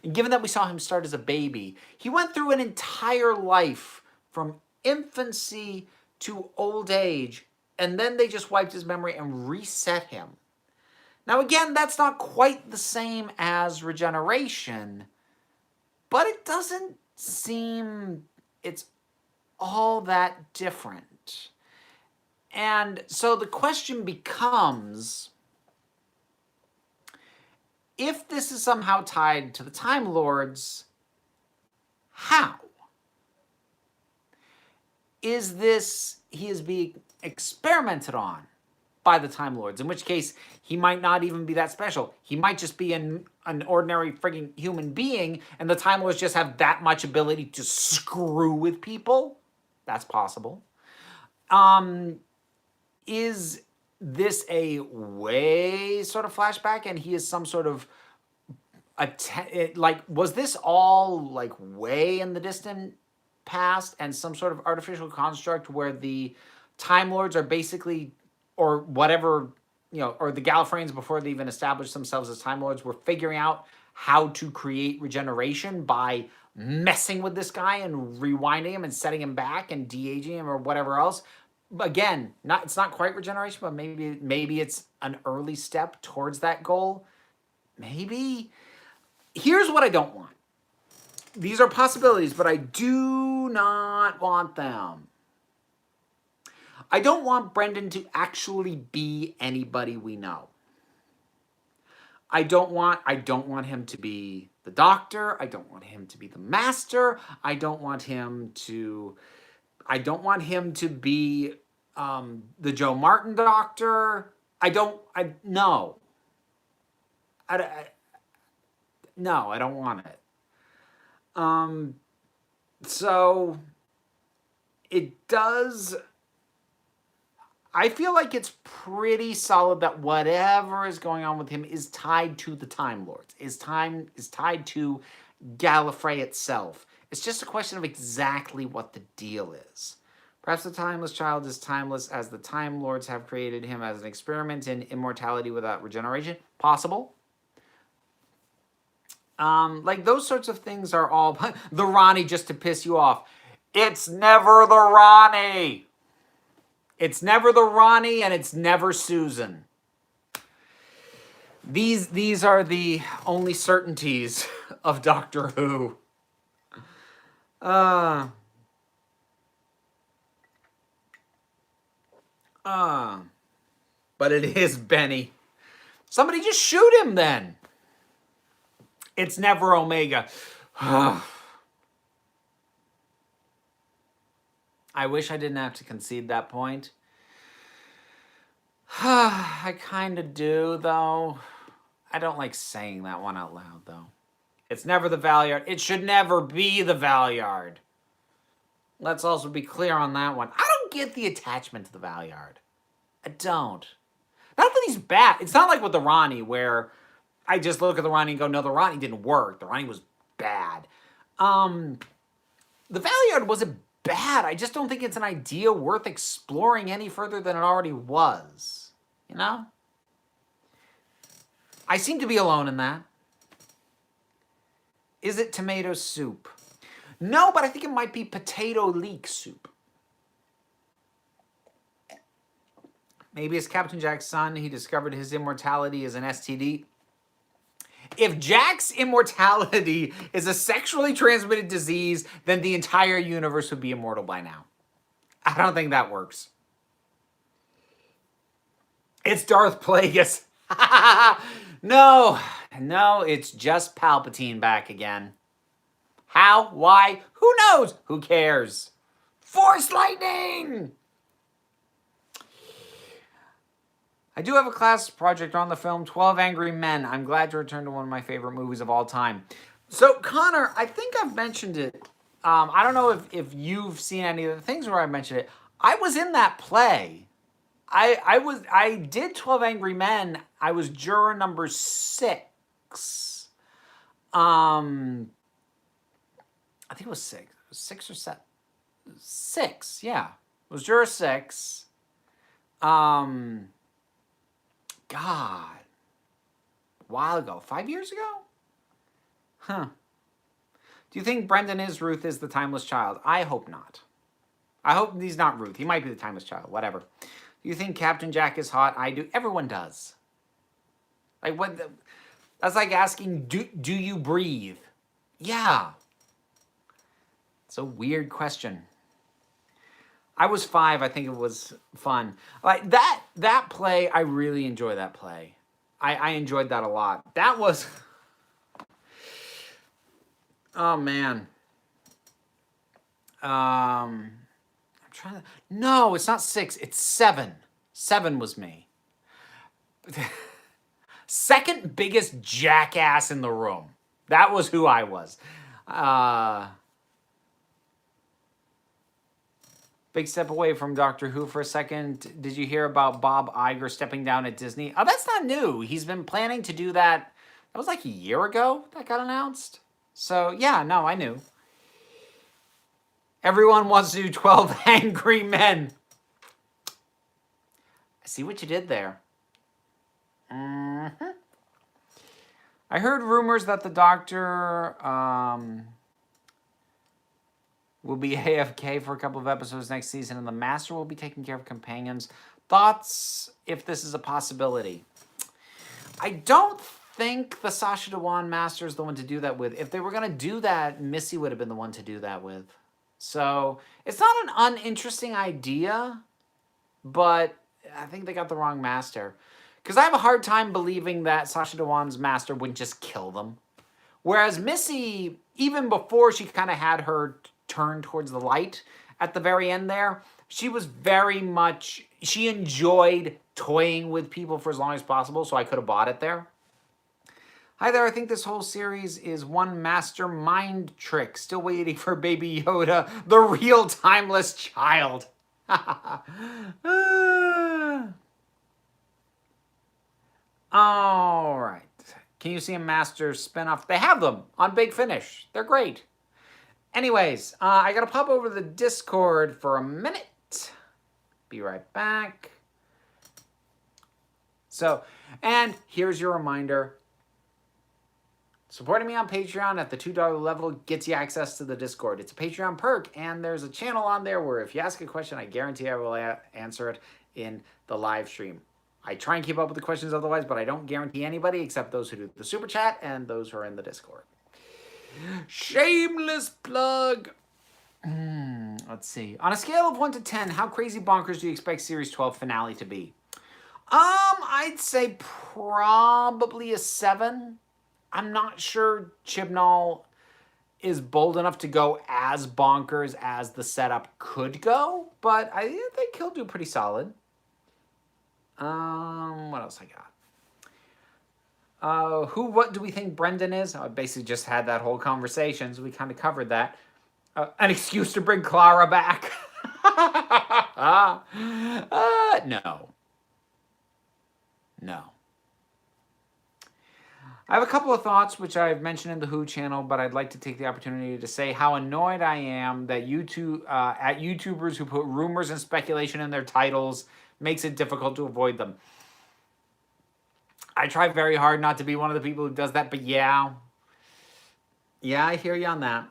and given that we saw him start as a baby, he went through an entire life from infancy to old age, and then they just wiped his memory and reset him. Now again, that's not quite the same as regeneration, but it doesn't seem it's all that different. And so the question becomes, if this is somehow tied to the Time Lords, how? Is this he is being experimented on by the Time Lords, in which case he might not even be that special. He might just be an ordinary frigging human being, and the Time Lords just have that much ability to screw with people? That's possible. Is this a way sort of flashback, and he is some sort of was this all like way in the distant past and some sort of artificial construct where the Time Lords are basically, or whatever, or the Gallifreyans before they even established themselves as Time Lords were figuring out how to create regeneration by messing with this guy and rewinding him and setting him back and de-aging him or whatever else. Again, it's not quite regeneration, but maybe it's an early step towards that goal. Maybe. Here's what I don't want. These are possibilities, but I do not want them. I don't want Brendan to actually be anybody we know. I don't want him to be the Doctor. I don't want him to be the Master. I don't want him to be the Joe Martin Doctor. No, I don't want it. So it does. I feel like it's pretty solid that whatever is going on with him is tied to the Time Lords, is tied to Gallifrey itself. It's just a question of exactly what the deal is. Perhaps the timeless child is timeless as the Time Lords have created him as an experiment in immortality without regeneration. Possible. Like those sorts of things are all the Ronnie, just to piss you off. It's never the Ronnie. It's never the Ronnie, and it's never Susan. These are the only certainties of Doctor Who. But it is Benny. Somebody just shoot him then. It's never Omega. I wish I didn't have to concede that point. I kind of do, though. I don't like saying that one out loud, though. It's never the Valyard. It should never be the Valyard. Let's also be clear on that one. I don't get the attachment to the Valyard. I don't. Not that he's bad. It's not like with the Ronnie, where I just look at the Ronnie and go, no, the Ronnie didn't work. The Ronnie was bad. The Valyard wasn't bad. I just don't think it's an idea worth exploring any further than it already was. You know? I seem to be alone in that. Is it tomato soup? No, but I think it might be potato leek soup. Maybe it's Captain Jack's son. He discovered his immortality as an STD. If Jack's immortality is a sexually transmitted disease, then the entire universe would be immortal by now. I don't think that works. It's Darth Plagueis. No, it's just Palpatine back again. How? Why? Who knows? Who cares? Force lightning! I do have a class project on the film 12 Angry Men. I'm glad to return to one of my favorite movies of all time. So, Connor, I think I've mentioned it. I don't know if you've seen any of the things where I mentioned it. I was in that play. I did 12 Angry Men. I was juror number 6. I think it was 6. It was 6 or 7. 6, yeah. It was juror 6. God. A while ago. 5 years ago? Huh. Do you think Brendan is Ruth is the timeless child? I hope not. I hope he's not Ruth. He might be the timeless child. Whatever. Do you think Captain Jack is hot? I do. Everyone does. Like, what? That's like asking, do you breathe? Yeah. It's a weird question. I was 5. I think it was fun. Like that play, I really enjoy that play. I enjoyed that a lot. That was... Oh, man. I'm trying to... No, it's not 6. It's 7. 7 was me. Second biggest jackass in the room. That was who I was. Big step away from Doctor Who for a second. Did you hear about Bob Iger stepping down at Disney? Oh, that's not new. He's been planning to do that. That was like a year ago that got announced. So, yeah, no, I knew. Everyone wants to do 12 Angry Men. I see what you did there. Mm-hmm. I heard rumors that the Doctor will be AFK for a couple of episodes next season, and the Master will be taking care of companions. Thoughts if this is a possibility? I don't think the Sacha Dhawan Master is the one to do that with. If they were going to do that, Missy would have been the one to do that with. So it's not an uninteresting idea, but I think they got the wrong Master. Because I have a hard time believing that Sacha Dhawan's Master wouldn't just kill them. Whereas Missy, even before she kind of had her turn towards the light at the very end there, she was very much, she enjoyed toying with people for as long as possible, so I could have bought it there. Hi there, I think this whole series is one master mind trick. Still waiting for Baby Yoda, the real timeless child. All right. Can you see a Masters spinoff? They have them on Big Finish. They're great. Anyways, I gotta pop over to the Discord for a minute. Be right back. So, and here's your reminder. Supporting me on Patreon at the $2 level gets you access to the Discord. It's a Patreon perk, and there's a channel on there where if you ask a question, I guarantee I will answer it in the live stream. I try and keep up with the questions otherwise, but I don't guarantee anybody except those who do the Super Chat and those who are in the Discord. Shameless plug. Let's see. On a scale of 1 to 10, how crazy bonkers do you expect Series 12 finale to be? I'd say probably a 7. I'm not sure Chibnall is bold enough to go as bonkers as the setup could go, but I think he'll do pretty solid. What else I got? What do we think Brendan is? I basically just had that whole conversation, so we kind of covered that. An excuse to bring Clara back. No. No. I have a couple of thoughts, which I've mentioned in the Who channel, but I'd like to take the opportunity to say how annoyed I am that at YouTubers who put rumors and speculation in their titles makes it difficult to avoid them. I try very hard not to be one of the people who does that, but yeah, I hear you on that.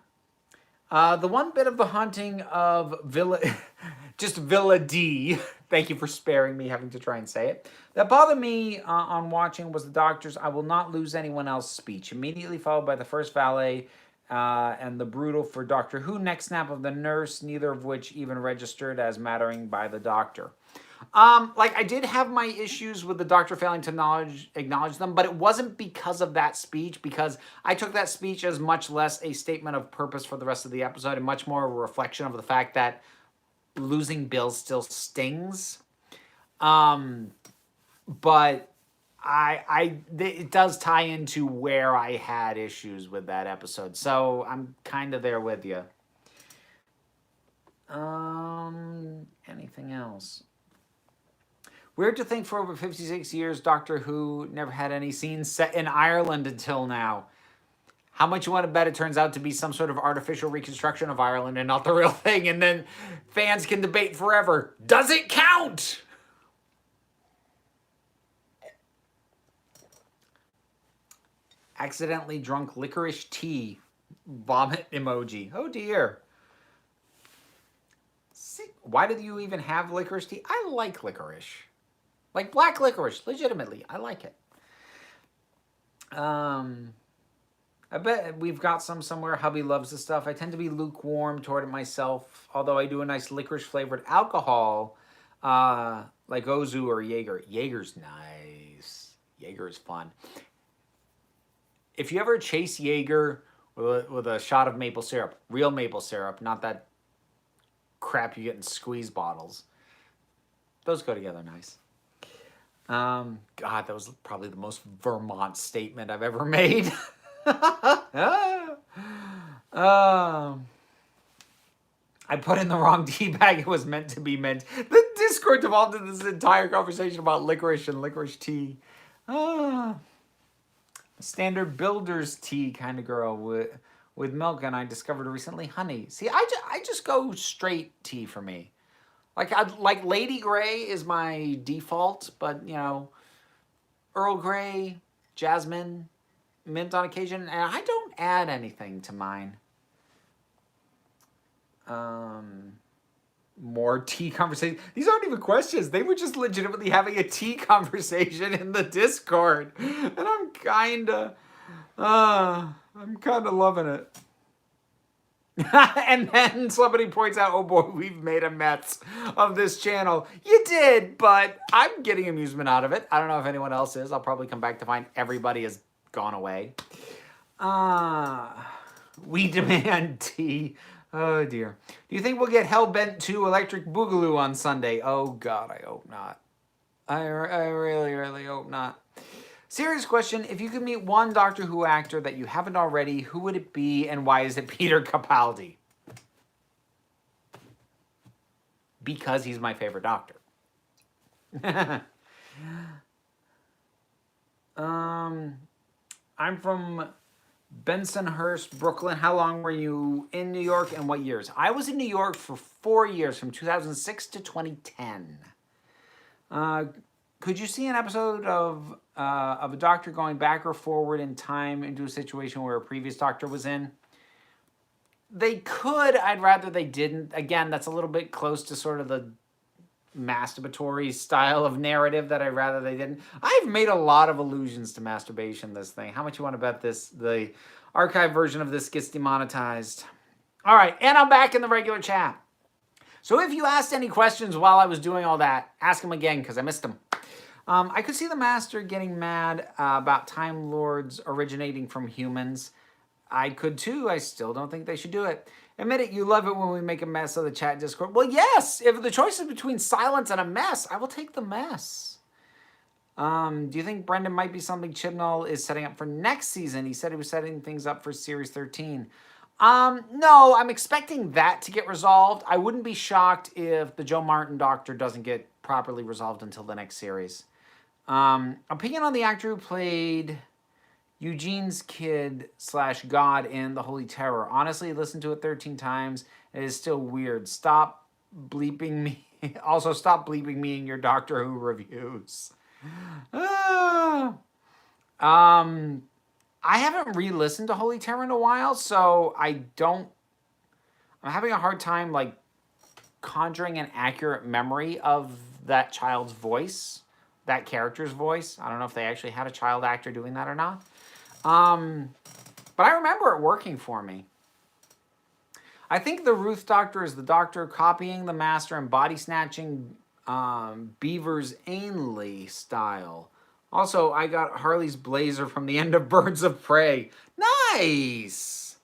The one bit of the haunting of Villa D, thank you for sparing me having to try and say it, that bothered me on watching was the doctor's "I will not lose anyone else" speech, immediately followed by the first valet and the brutal for Doctor Who neck snap of the nurse, neither of which even registered as mattering by the doctor. I did have my issues with the doctor failing to acknowledge them, but it wasn't because of that speech, because I took that speech as much less a statement of purpose for the rest of the episode and much more a reflection of the fact that losing Bill still stings. But it does tie into where I had issues with that episode, so I'm kind of there with you. Anything else? Weird to think for over 56 years, Doctor Who never had any scenes set in Ireland until now. How much you want to bet it turns out to be some sort of artificial reconstruction of Ireland and not the real thing, and then fans can debate forever. Does it count? Accidentally drunk licorice tea. Vomit emoji. Oh dear. See, why did you even have licorice tea? I like licorice. Like black licorice, legitimately. I like it. I bet we've got some somewhere. Hubby loves the stuff. I tend to be lukewarm toward it myself, although I do a nice licorice-flavored alcohol, like Ozu or Jaeger. Jaeger's nice. Jaeger is fun. If you ever chase Jaeger with a shot of maple syrup, real maple syrup, not that crap you get in squeeze bottles, those go together nice. God, that was probably the most Vermont statement I've ever made. I put in the wrong tea bag. It was meant to be meant. The Discord devolved into this entire conversation about licorice and licorice tea. Standard builder's tea kind of girl with milk, and I discovered recently honey. See, I just go straight tea for me. Like Lady Grey is my default, but you know, Earl Grey, jasmine, mint on occasion, and I don't add anything to mine. More tea conversation. These aren't even questions. They were just legitimately having a tea conversation in the Discord, and I'm kinda loving it. And then somebody points out, oh boy, we've made a mess of this channel. You did, but I'm getting amusement out of it. I don't know if anyone else is. I'll probably come back to find everybody has gone away. We demand tea. Oh dear. Do you think we'll get Hellbent 2 Electric Boogaloo on Sunday? Oh God, I hope not. I really, really hope not. Serious question, if you could meet one Doctor Who actor that you haven't already, who would it be and why is it Peter Capaldi? Because he's my favorite Doctor. I'm from Bensonhurst, Brooklyn. How long were you in New York and what years? I was in New York for 4 years, from 2006 to 2010. Could you see an episode of a doctor going back or forward in time into a situation where a previous doctor was in? They could. I'd rather they didn't. Again, that's a little bit close to sort of the masturbatory style of narrative that I'd rather they didn't. I've made a lot of allusions to masturbation this thing. How much you want to bet the archive version of this gets demonetized? All right, and I'm back in the regular chat. So if you asked any questions while I was doing all that, ask them again because I missed them. I could see the Master getting mad about Time Lords originating from humans. I could too. I still don't think they should do it. Admit it, you love it when we make a mess of the chat Discord. Well, yes, if the choice is between silence and a mess, I will take the mess. Do you think Brendan might be something Chibnall is setting up for next season? He said he was setting things up for Series 13. No, I'm expecting that to get resolved. I wouldn't be shocked if the Joe Martin Doctor doesn't get properly resolved until the next series. Opinion on the actor who played Eugene's kid / God in The Holy Terror. Honestly, listened to it 13 times. It is still weird. Stop bleeping me. Also, stop bleeping me in your Doctor Who reviews. I haven't re-listened to Holy Terror in a while, so I'm having a hard time, like, conjuring an accurate memory of that child's voice, that character's voice. I don't know if they actually had a child actor doing that or not. But I remember it working for me. I think the Ruth Doctor is the Doctor copying the Master and body snatching Beaver's Ainley style. Also, I got Harley's blazer from the end of Birds of Prey. Nice!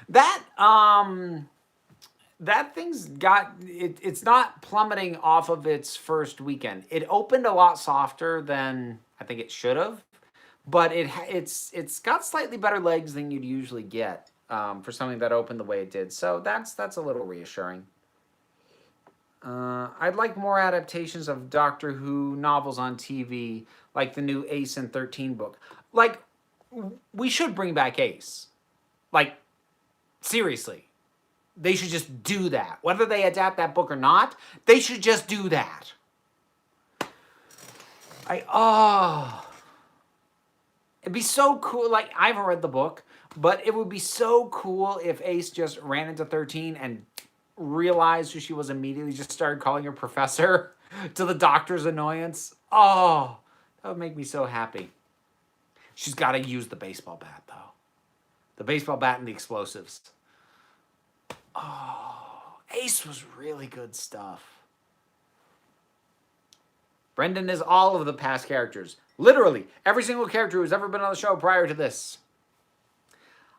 That thing's got... It's not plummeting off of its first weekend. It opened a lot softer than I think it should have. But it's got slightly better legs than you'd usually get for something that opened the way it did. So that's a little reassuring. I'd like more adaptations of Doctor Who novels on TV, like the new Ace and 13 book. Like, we should bring back Ace. Like, seriously. They should just do that. Whether they adapt that book or not, they should just do that. It'd be so cool. Like, I haven't read the book, but it would be so cool if Ace just ran into 13 and realized who she was immediately, just started calling her Professor to the Doctor's annoyance. Oh, that would make me so happy. She's got to use the baseball bat, though. The baseball bat and the explosives. Oh, Ace was really good stuff. Brendan is all of the past characters. Literally, every single character who's ever been on the show prior to this.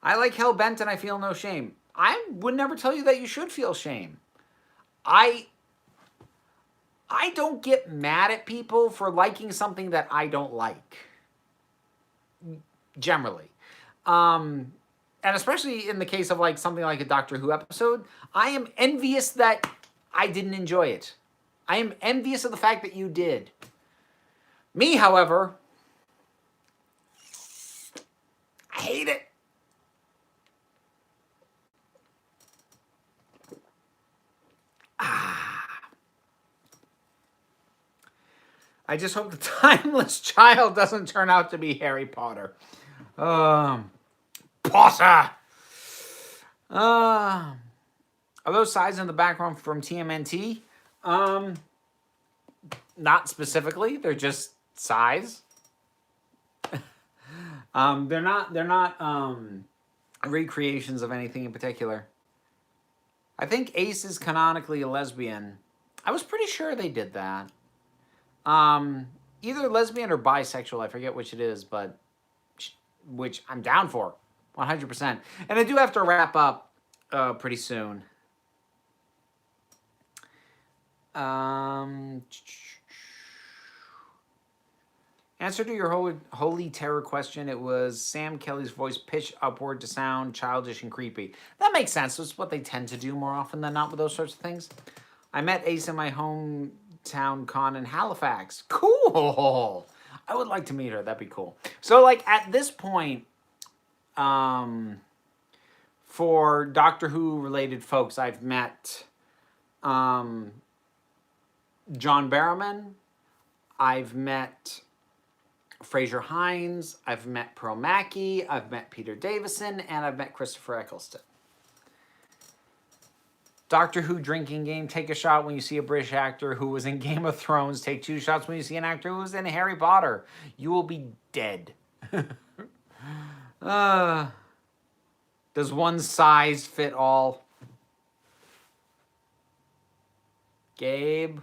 I like Hellbent and I feel no shame. I would never tell you that you should feel shame. I don't get mad at people for liking something that I don't like. Generally. And especially in the case of like something like a Doctor Who episode, I am envious that I didn't enjoy it. I am envious of the fact that you did. Me, however, I hate it. I just hope the timeless child doesn't turn out to be Harry Potter. Potter! Are those sides in the background from TMNT? Not specifically. They're just size. They're not recreations of anything in particular. I think Ace is canonically a lesbian. I was pretty sure they did that. Either lesbian or bisexual. I forget which it is, but which I'm down for 100%. And I do have to wrap up pretty soon. Answer to your holy terror question, it was Sam Kelly's voice pitched upward to sound childish and creepy. That makes sense. It's what they tend to do more often than not with those sorts of things. I met Ace in my hometown con in Halifax. Cool. I would like to meet her. That'd be cool. So, like, at this point, for Doctor Who related folks, I've met John Barrowman. I've met Fraser Hines. I've met Pearl Mackie. I've met Peter Davison. And I've met Christopher Eccleston. Doctor Who drinking game. Take a shot when you see a British actor who was in Game of Thrones. Take 2 shots when you see an actor who was in Harry Potter. You will be dead. Does one size fit all? Gabe?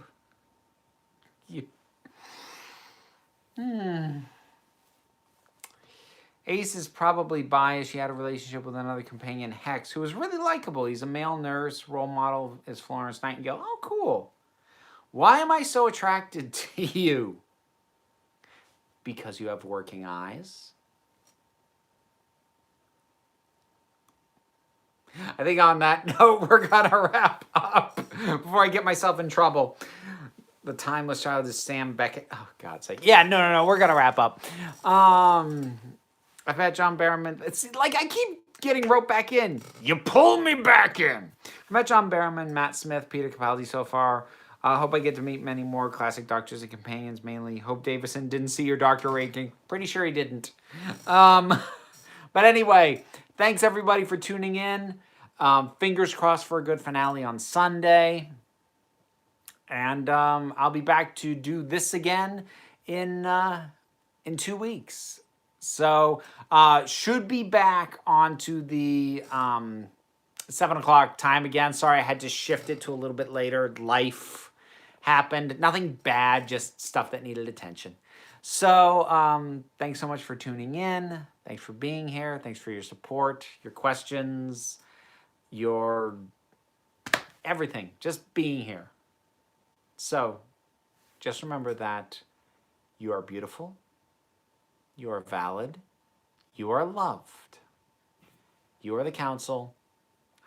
Ace is probably biased. She had a relationship with another companion, Hex, who was really likable. He's a male nurse. Role model is Florence Nightingale. Oh, cool. Why am I so attracted to you? Because you have working eyes. I think on that note, we're going to wrap up before I get myself in trouble. The Timeless Child is Sam Beckett. Oh, God's sake. Yeah, no. We're going to wrap up. I've had John Barrowman. It's like I keep getting roped back in. You pull me back in. I've met John Barrowman, Matt Smith, Peter Capaldi so far. I hope I get to meet many more classic doctors and companions, mainly. Hope Davison didn't see your doctor ranking. Pretty sure he didn't. But anyway, thanks everybody for tuning in. Fingers crossed for a good finale on Sunday. And I'll be back to do this again in 2 weeks. So should be back onto the 7 o'clock time again. Sorry, I had to shift it to a little bit later. Life happened. Nothing bad, just stuff that needed attention. So thanks so much for tuning in. Thanks for being here. Thanks for your support, your questions, your everything. Just being here. So just remember that you are beautiful. You are valid. You are loved. You are the council.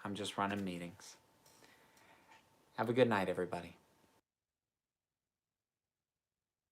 I'm just running meetings. Have a good night, everybody.